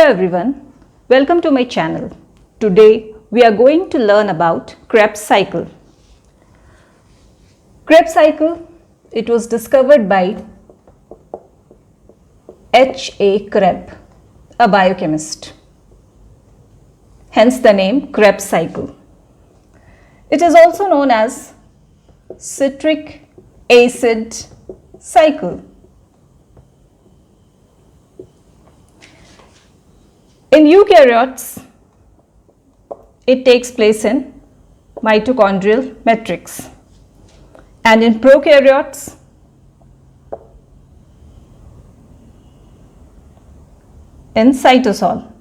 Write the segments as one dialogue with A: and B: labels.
A: Hello everyone, welcome to my channel. Today we are going to learn about Krebs cycle. Krebs cycle, it was discovered by H.A. Krebs, a biochemist. Hence the name Krebs cycle. It is also known as citric acid cycle. In eukaryotes, it takes place in mitochondrial matrix, and in prokaryotes, in cytosol.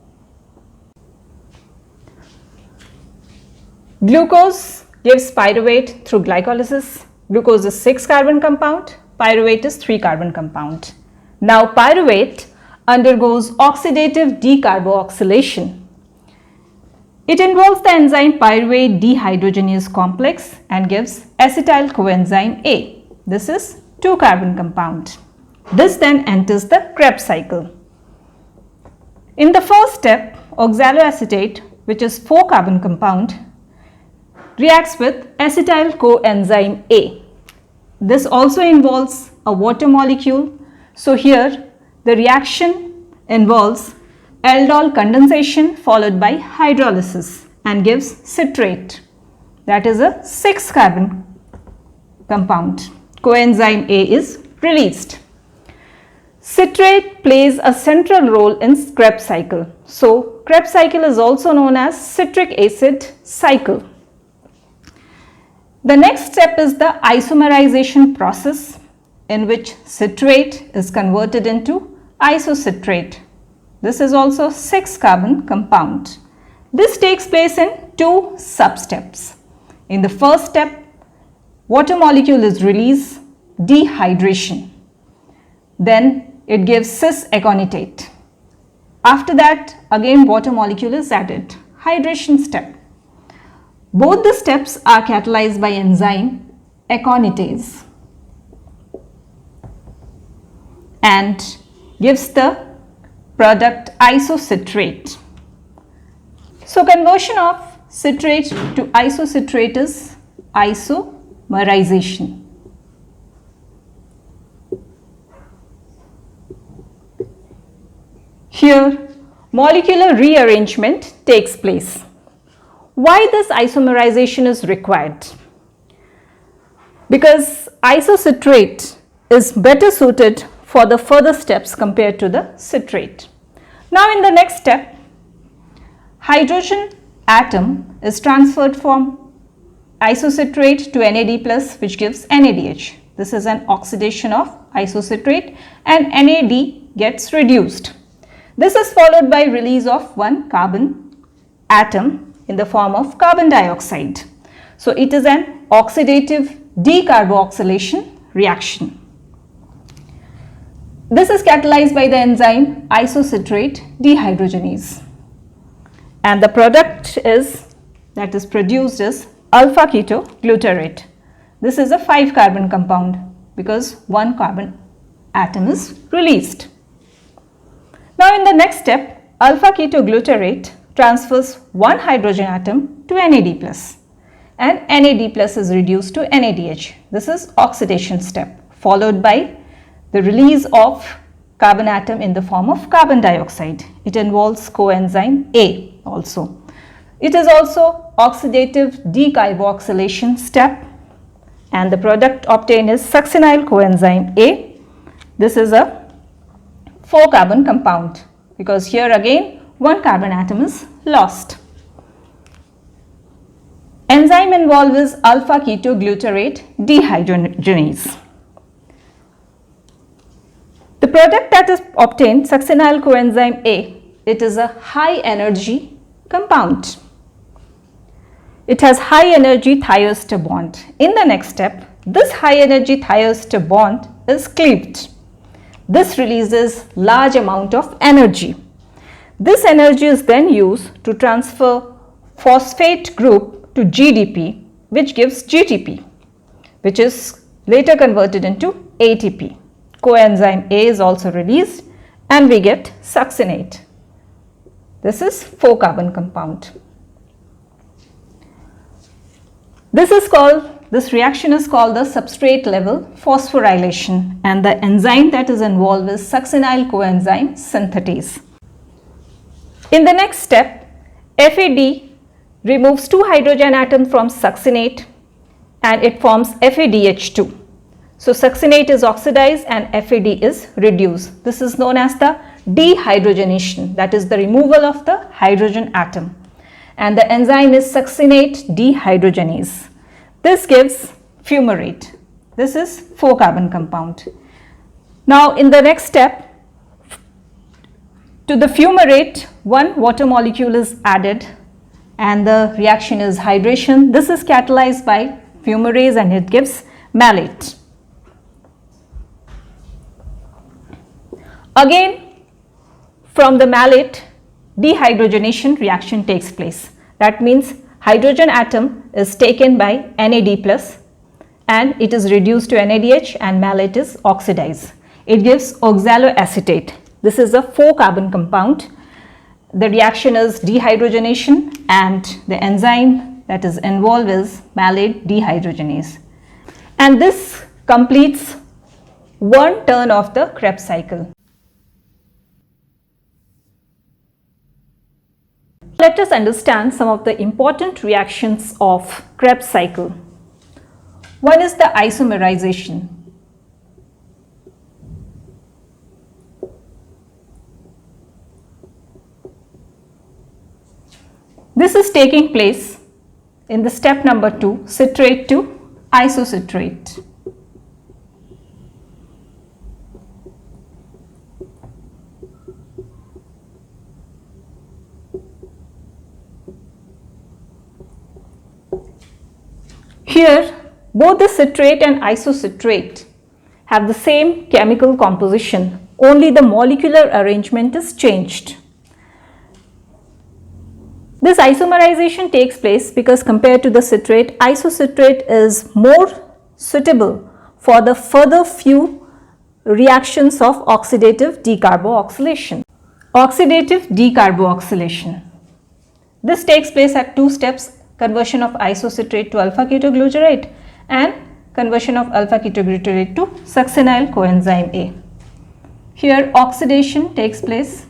A: Glucose gives pyruvate through glycolysis. Glucose is 6-carbon compound, pyruvate is 3-carbon compound. Now pyruvate undergoes oxidative decarboxylation. It involves the enzyme pyruvate dehydrogenase complex and gives acetyl coenzyme A. This is 2-carbon compound. This then enters the Krebs cycle. In the first step, oxaloacetate, which is 4-carbon compound, reacts with acetyl coenzyme A. This also involves a water molecule. So here the reaction involves aldol condensation followed by hydrolysis and gives citrate, that is a 6-carbon compound. Coenzyme A is released. Citrate plays a central role in Krebs cycle. So Krebs cycle is also known as citric acid cycle. The next step is the isomerization process, in which citrate is converted into isocitrate. This is also 6-carbon compound. This takes place in 2 sub-steps. In the first step, water molecule is released, dehydration. Then it gives cis-aconitate. After that, again water molecule is added, hydration step. Both the steps are catalyzed by enzyme aconitase and gives the product isocitrate. So conversion of citrate to isocitrate is isomerization. Here molecular rearrangement takes place. Why this isomerization is required? Because isocitrate is better suited for the further steps compared to the citrate. Now in the next step, hydrogen atom is transferred from isocitrate to NAD+, which gives NADH. This is an oxidation of isocitrate and NAD gets reduced. This is followed by release of one carbon atom in the form of carbon dioxide. So it is an oxidative decarboxylation reaction. This is catalyzed by the enzyme isocitrate dehydrogenase, and the product that is produced is alpha ketoglutarate. This is a 5-carbon compound because one carbon atom is released. Now in the next step, alpha ketoglutarate transfers one hydrogen atom to NAD+, and NAD+ is reduced to NADH. This is oxidation step, followed by the release of carbon atom in the form of carbon dioxide. It involves coenzyme A also. It is also oxidative decarboxylation step, and the product obtained is succinyl coenzyme A. This is a 4-carbon compound because here again one carbon atom is lost. Enzyme involved is alpha ketoglutarate dehydrogenase. The product that is obtained, succinyl coenzyme A, it is a high energy compound. It has high energy thioester bond. In the next step, this high energy thioester bond is cleaved. This releases large amount of energy. This energy is then used to transfer phosphate group to GDP, which gives GTP, which is later converted into ATP. Coenzyme A is also released and we get succinate. This is 4-carbon compound. This reaction is called the substrate level phosphorylation, and the enzyme that is involved is succinyl coenzyme synthetase. In the next step, FAD removes 2 hydrogen atoms from succinate and it forms FADH2. So succinate is oxidized and FAD is reduced. This is known as the dehydrogenation, that is the removal of the hydrogen atom. And the enzyme is succinate dehydrogenase. This gives fumarate. This is 4-carbon compound. Now in the next step, to the fumarate, 1 water molecule is added and the reaction is hydration. This is catalyzed by fumarase and it gives malate. Again, from the malate, dehydrogenation reaction takes place. That means hydrogen atom is taken by NAD plus and it is reduced to NADH and malate is oxidized. It gives oxaloacetate. This is a 4-carbon compound. The reaction is dehydrogenation and the enzyme that is involved is malate dehydrogenase. And this completes one turn of the Krebs cycle. Let us understand some of the important reactions of Krebs cycle. One is the isomerization. This is taking place in the step number 2, citrate to isocitrate. Here, both the citrate and isocitrate have the same chemical composition, only the molecular arrangement is changed. This isomerization takes place because compared to the citrate, isocitrate is more suitable for the further few reactions of oxidative decarboxylation. Oxidative decarboxylation. This takes place at 2 steps: conversion of isocitrate to alpha ketoglutarate and conversion of alpha ketoglutarate to succinyl coenzyme A. Here oxidation takes place.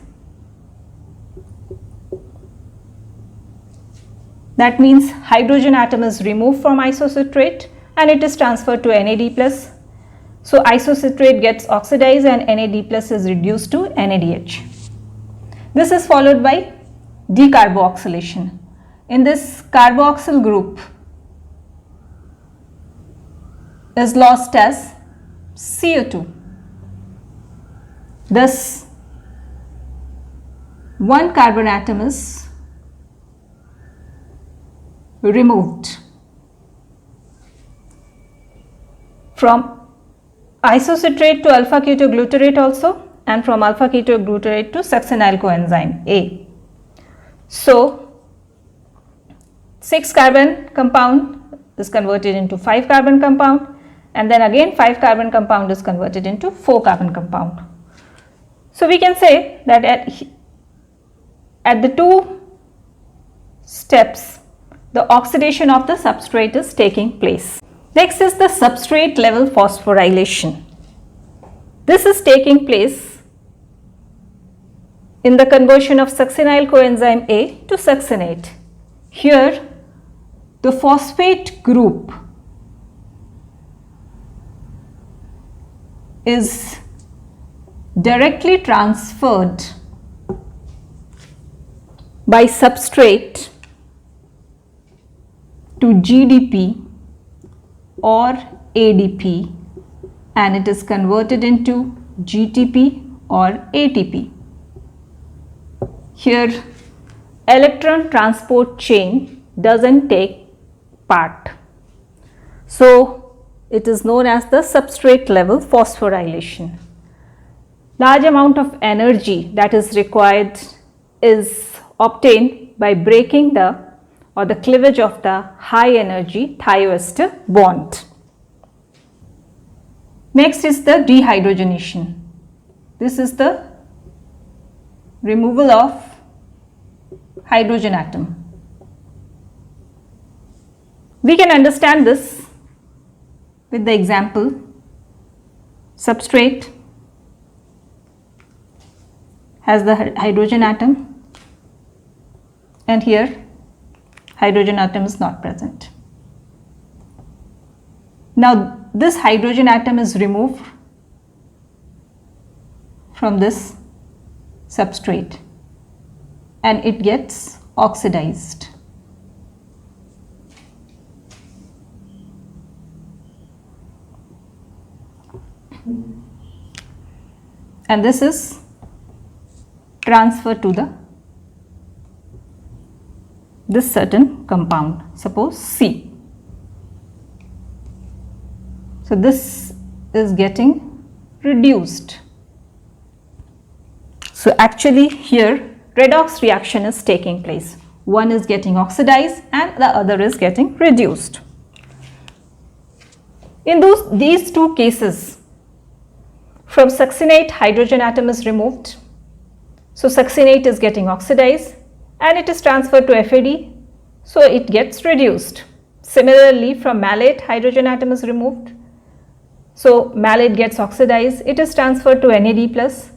A: That means hydrogen atom is removed from isocitrate and it is transferred to NAD+. So isocitrate gets oxidized and NAD+ is reduced to NADH. This is followed by decarboxylation. In this, carboxyl group is lost as CO2. Thus, 1 carbon atom is removed from isocitrate to alpha ketoglutarate also, and from alpha ketoglutarate to succinyl coenzyme A. So 6-carbon compound is converted into 5-carbon compound, and then again 5-carbon compound is converted into 4-carbon compound. So we can say that at the 2 steps, the oxidation of the substrate is taking place. Next is the substrate level phosphorylation. This is taking place in the conversion of succinyl coenzyme A to succinate. Here, the phosphate group is directly transferred by substrate to GDP or ADP, and it is converted into GTP or ATP. Here, electron transport chain doesn't take part. So, it is known as the substrate level phosphorylation. Large amount of energy that is required is obtained by breaking the cleavage of the high energy thioester bond. Next is the dehydrogenation. This is the removal of hydrogen atom. We can understand this with the example: substrate has the hydrogen atom, and here hydrogen atom is not present. Now this hydrogen atom is removed from this substrate and it gets oxidized. And this is transferred to this certain compound, suppose C. So this is getting reduced. So actually here redox reaction is taking place. One is getting oxidized and the other is getting reduced. In these two cases, from succinate hydrogen atom is removed. So succinate is getting oxidized and it is transferred to FAD, so it gets reduced. Similarly, from malate hydrogen atom is removed. So malate gets oxidized, it is transferred to NAD plus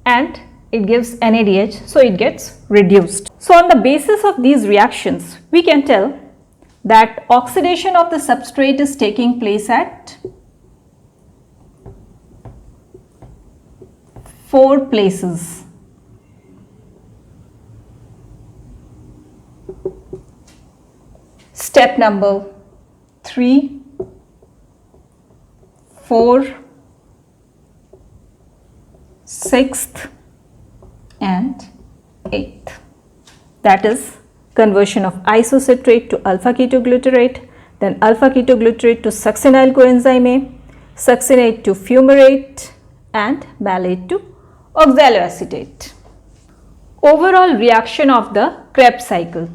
A: and it gives NADH, so it gets reduced. So on the basis of these reactions, we can tell that oxidation of the substrate is taking place at 4 places. Step number 3, 4, 6th and 8th. That is conversion of isocitrate to alpha ketoglutarate, then alpha ketoglutarate to succinyl coenzyme A, succinate to fumarate and malate to oxaloacetate. Overall reaction of the Krebs cycle: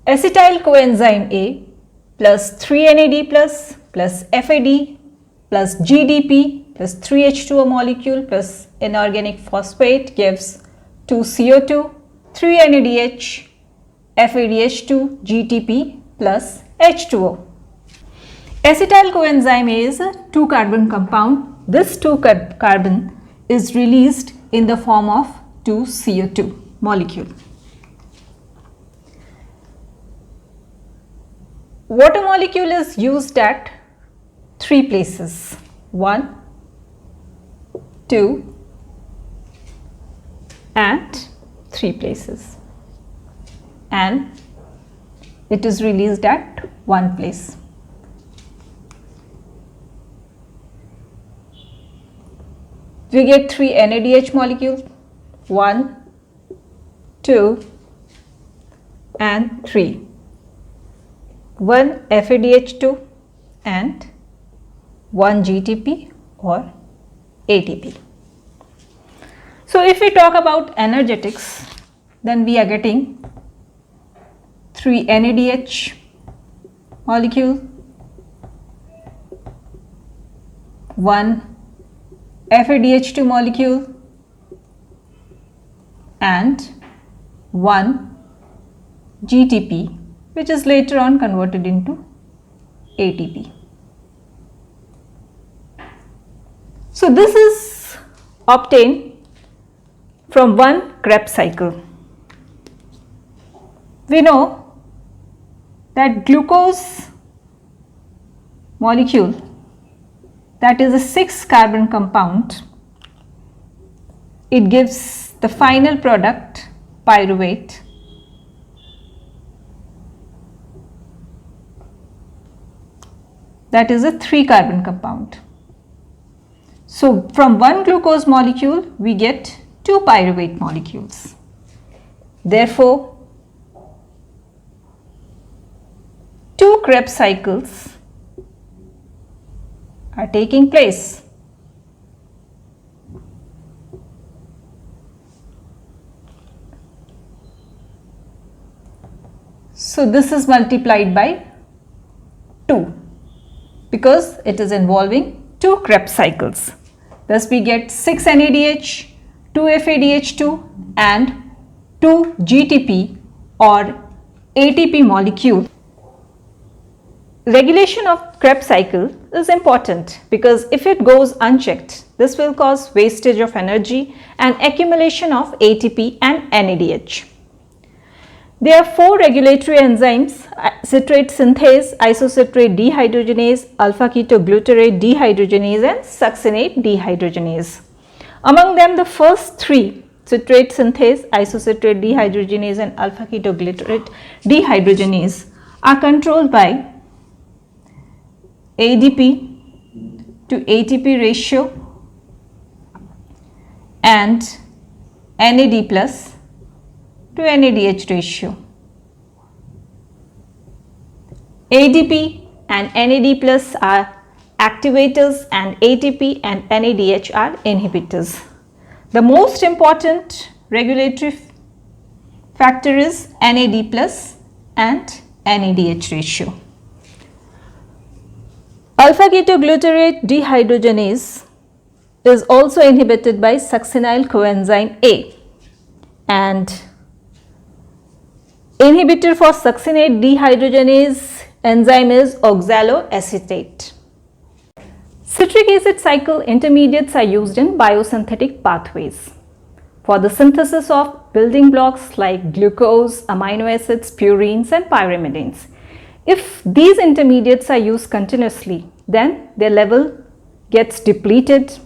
A: acetyl coenzyme A plus 3NAD plus FAD plus GDP plus 3H2O molecule plus inorganic phosphate gives 2CO2, 3NADH, FADH2, GTP plus H2O. Acetyl coenzyme A is a 2-carbon compound. This 2-carbon is released in the form of 2CO2 molecule. Water molecule is used at 3 places: 1, 2 and 3 places, and it is released at 1 place. We get 3 NADH molecules: 1, 2 and 3. 1 FADH2 and 1 GTP or ATP. So if we talk about energetics, then we are getting 3 NADH molecule, 1 FADH2 molecule and 1 GTP, which is later on converted into ATP. So this is obtained from one Krebs cycle. We know that glucose molecule, that is a 6-carbon compound, it gives the final product pyruvate, that is a 3-carbon compound. So from one glucose molecule we get 2 pyruvate molecules. Therefore 2 Krebs cycles are taking place. So this is multiplied by 2 because it is involving 2 Krebs cycles. Thus we get 6 NADH, 2 FADH2 and to GTP or ATP molecule. Regulation of Krebs cycle is important because if it goes unchecked, this will cause wastage of energy and accumulation of ATP and NADH. There are 4 regulatory enzymes: citrate synthase, isocitrate dehydrogenase, alpha-ketoglutarate dehydrogenase and succinate dehydrogenase. Among them, the first 3, citrate synthase, isocitrate dehydrogenase and alpha-ketoglutarate dehydrogenase, are controlled by ADP to ATP ratio and NAD plus to NADH ratio. ADP and NAD plus are activators and ATP and NADH are inhibitors. The most important regulatory factor is NAD plus and NADH ratio. Alpha-ketoglutarate dehydrogenase is also inhibited by succinyl coenzyme A, and inhibitor for succinate dehydrogenase enzyme is oxaloacetate. Citric acid cycle intermediates are used in biosynthetic pathways for the synthesis of building blocks like glucose, amino acids, purines and pyrimidines. If these intermediates are used continuously, then their level gets depleted.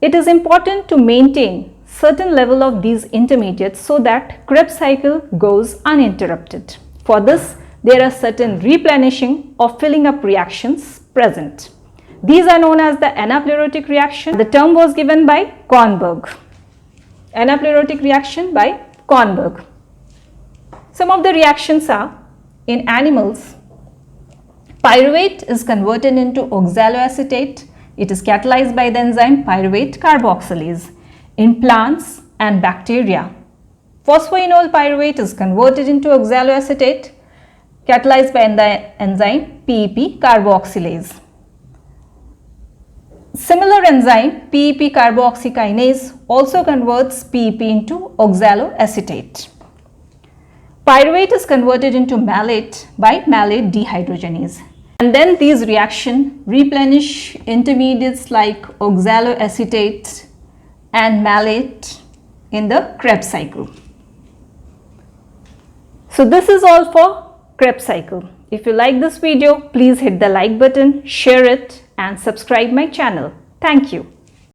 A: It is important to maintain certain level of these intermediates so that Krebs cycle goes uninterrupted. For this, there are certain replenishing or filling up reactions present. These are known as the anaplerotic reaction. The term was given by Kornberg. Anaplerotic reaction by Kornberg. Some of the reactions are: in animals, pyruvate is converted into oxaloacetate. It is catalyzed by the enzyme pyruvate carboxylase. In plants and bacteria, phosphoenol pyruvate is converted into oxaloacetate, catalyzed by the enzyme PEP carboxylase. Similar enzyme PEP carboxykinase also converts PEP into oxaloacetate. Pyruvate is converted into malate by malate dehydrogenase. And then these reactions replenish intermediates like oxaloacetate and malate in the Krebs cycle. So this is all for Krebs cycle. If you like this video, please hit the like button, share it and subscribe my channel. Thank you.